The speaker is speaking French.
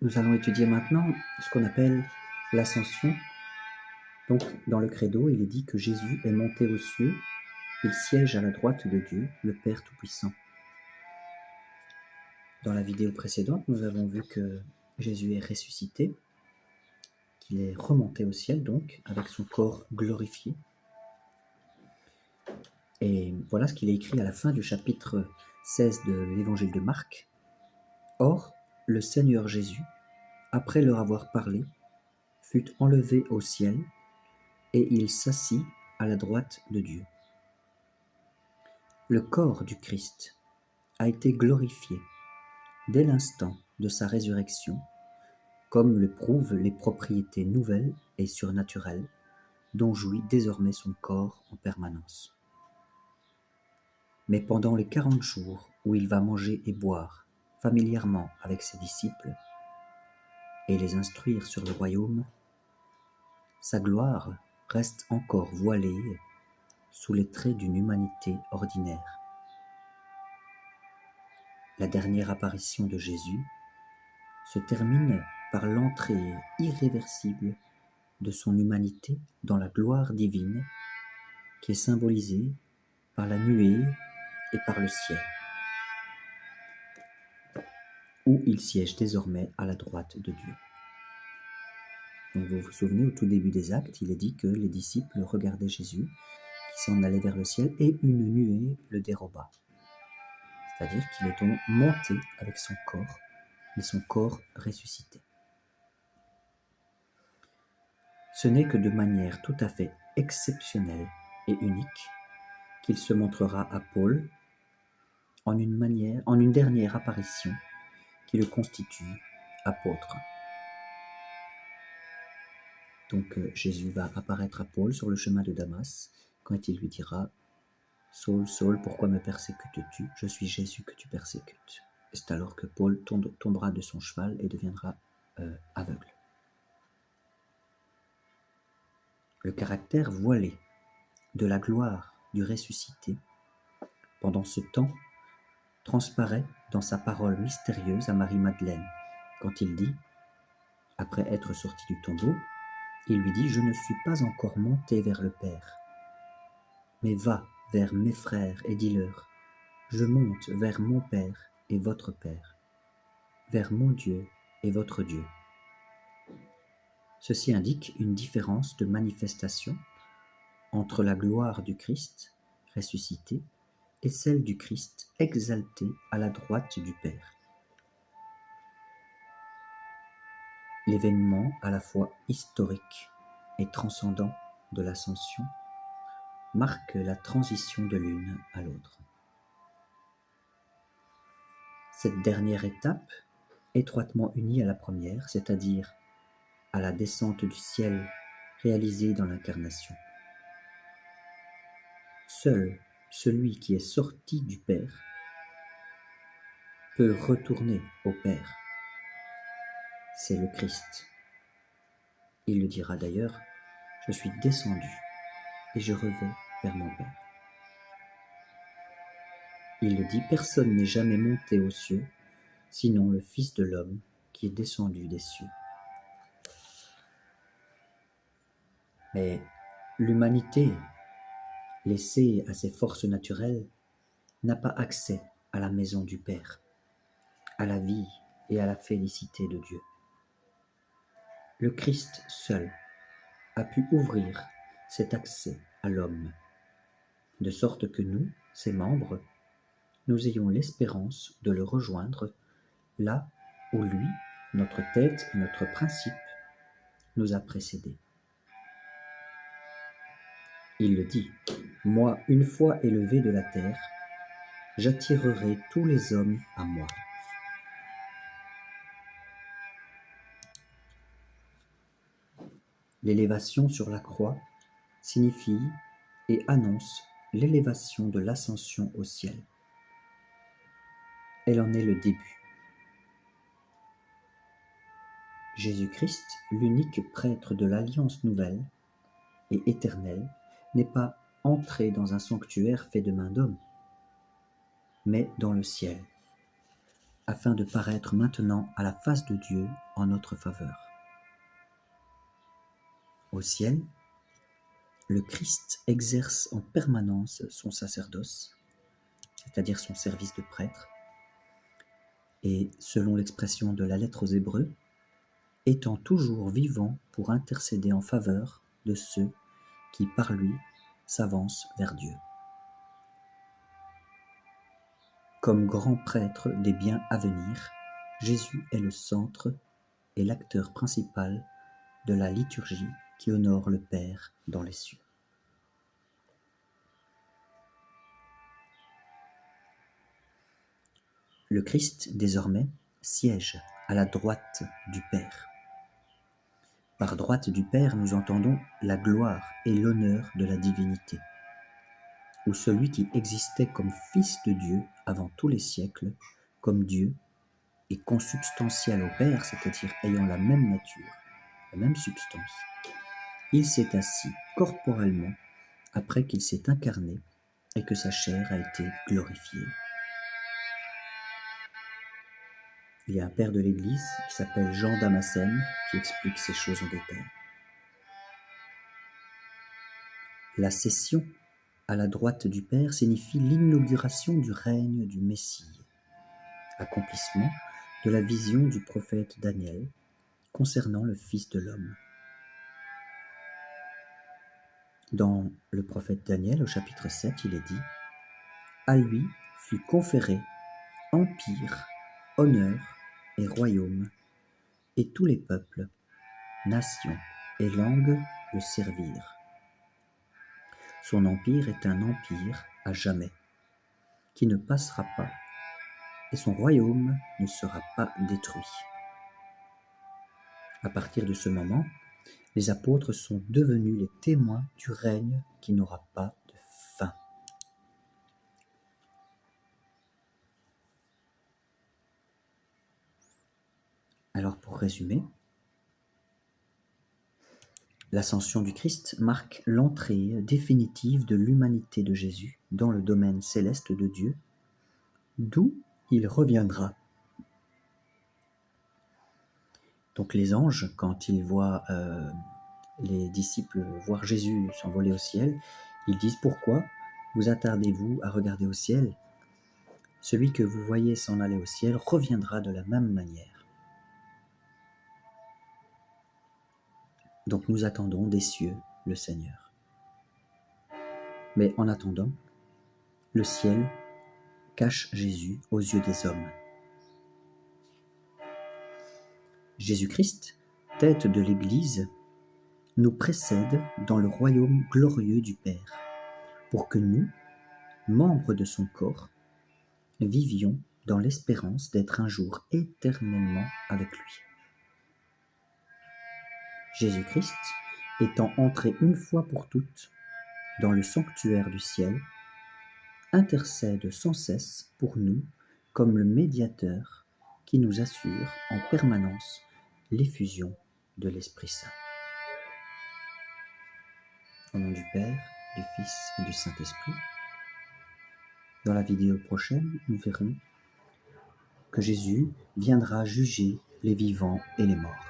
Nous allons étudier maintenant ce qu'on appelle l'ascension. Donc, dans le credo, il est dit que Jésus est monté aux cieux, il siège à la droite de Dieu, le Père Tout-Puissant. Dans la vidéo précédente, nous avons vu que Jésus est ressuscité, qu'il est remonté au ciel, donc, avec son corps glorifié. Et voilà ce qu'il est écrit à la fin du chapitre 16 de l'évangile de Marc. Or, le Seigneur Jésus, après leur avoir parlé, fut enlevé au ciel, et il s'assit à la droite de Dieu. Le corps du Christ a été glorifié dès l'instant de sa résurrection, comme le prouvent les propriétés nouvelles et surnaturelles dont jouit désormais son corps en permanence. Mais pendant les 40 jours où il va manger et boire familièrement avec ses disciples et les instruire sur le royaume, sa gloire reste encore voilée sous les traits d'une humanité ordinaire. La dernière apparition de Jésus se termine par l'entrée irréversible de son humanité dans la gloire divine qui est symbolisée par la nuée et par le ciel, où il siège désormais à la droite de Dieu. Donc vous vous souvenez, au tout début des Actes, il est dit que les disciples regardaient Jésus qui s'en allait vers le ciel et une nuée le déroba. C'est-à-dire qu'il est donc monté avec son corps, mais son corps ressuscité. Ce n'est que de manière tout à fait exceptionnelle et unique qu'il se montrera à Paul en une dernière apparition qui le constitue apôtre. Donc Jésus va apparaître à Paul sur le chemin de Damas quand il lui dira « Saul, Saul, pourquoi me persécutes-tu ? Je suis Jésus que tu persécutes. » Et c'est alors que Paul tombera de son cheval et deviendra aveugle. Le caractère voilé de la gloire du ressuscité, pendant ce temps, transparaît dans sa parole mystérieuse à Marie-Madeleine, quand il dit, après être sorti du tombeau, il lui dit « Je ne suis pas encore monté vers le Père, mais va vers mes frères et dis-leur, je monte vers mon Père et votre Père, vers mon Dieu et votre Dieu. » Ceci indique une différence de manifestation entre la gloire du Christ ressuscité et celle du Christ exalté à la droite du Père. L'événement à la fois historique et transcendant de l'ascension marque la transition de l'une à l'autre. Cette dernière étape, étroitement unie à la première, c'est-à-dire à la descente du ciel réalisée dans l'incarnation. Seul celui qui est sorti du Père peut retourner au Père. C'est le Christ. Il le dira d'ailleurs, « Je suis descendu et je revais vers mon Père. » Il le dit, « Personne n'est jamais monté aux cieux, sinon le Fils de l'homme qui est descendu des cieux. » Mais l'humanité, laissée à ses forces naturelles, n'a pas accès à la maison du Père, à la vie et à la félicité de Dieu. Le Christ seul a pu ouvrir cet accès à l'homme, de sorte que nous, ses membres, nous ayons l'espérance de le rejoindre là où lui, notre tête et notre principe, nous a précédés. Il le dit, « Moi, une fois élevé de la terre, j'attirerai tous les hommes à moi. » L'élévation sur la croix signifie et annonce l'élévation de l'ascension au ciel. Elle en est le début. Jésus-Christ, l'unique prêtre de l'alliance nouvelle et éternelle, n'est pas entré dans un sanctuaire fait de main d'homme, mais dans le ciel, afin de paraître maintenant à la face de Dieu en notre faveur. Au ciel, le Christ exerce en permanence son sacerdoce, c'est-à-dire son service de prêtre, et selon l'expression de la lettre aux Hébreux, étant toujours vivant pour intercéder en faveur de ceux qui, par lui, s'avancent vers Dieu. Comme grand prêtre des biens à venir, Jésus est le centre et l'acteur principal de la liturgie qui honore le Père dans les cieux. Le Christ, désormais, siège à la droite du Père. Par droite du Père, nous entendons la gloire et l'honneur de la divinité, où celui qui existait comme Fils de Dieu avant tous les siècles, comme Dieu, et consubstantiel au Père, c'est-à-dire ayant la même nature, la même substance, il s'est assis corporellement après qu'il s'est incarné et que sa chair a été glorifiée. Il y a un père de l'Église qui s'appelle Jean Damascène qui explique ces choses en détail. La cession à la droite du Père signifie l'inauguration du règne du Messie, accomplissement de la vision du prophète Daniel concernant le Fils de l'homme. Dans le prophète Daniel, au chapitre 7, il est dit « À lui fut conféré empire, honneur et royaume, et tous les peuples, nations et langues le servirent. Son empire est un empire à jamais, qui ne passera pas, et son royaume ne sera pas détruit. » À partir de ce moment, les apôtres sont devenus les témoins du règne qui n'aura pas de fin. Alors pour résumer, l'ascension du Christ marque l'entrée définitive de l'humanité de Jésus dans le domaine céleste de Dieu, d'où il reviendra. Donc les anges, quand ils voient les disciples voir Jésus s'envoler au ciel, ils disent « Pourquoi vous attardez-vous à regarder au ciel ? Celui que vous voyez s'en aller au ciel reviendra de la même manière. » Donc nous attendons des cieux le Seigneur. Mais en attendant, le ciel cache Jésus aux yeux des hommes. Jésus-Christ, tête de l'Église, nous précède dans le royaume glorieux du Père, pour que nous, membres de son corps, vivions dans l'espérance d'être un jour éternellement avec lui. Jésus-Christ, étant entré une fois pour toutes dans le sanctuaire du ciel, intercède sans cesse pour nous comme le médiateur qui nous assure en permanence l'effusion de l'Esprit Saint. Au nom du Père, du Fils et du Saint-Esprit. Dans la vidéo prochaine, nous verrons que Jésus viendra juger les vivants et les morts.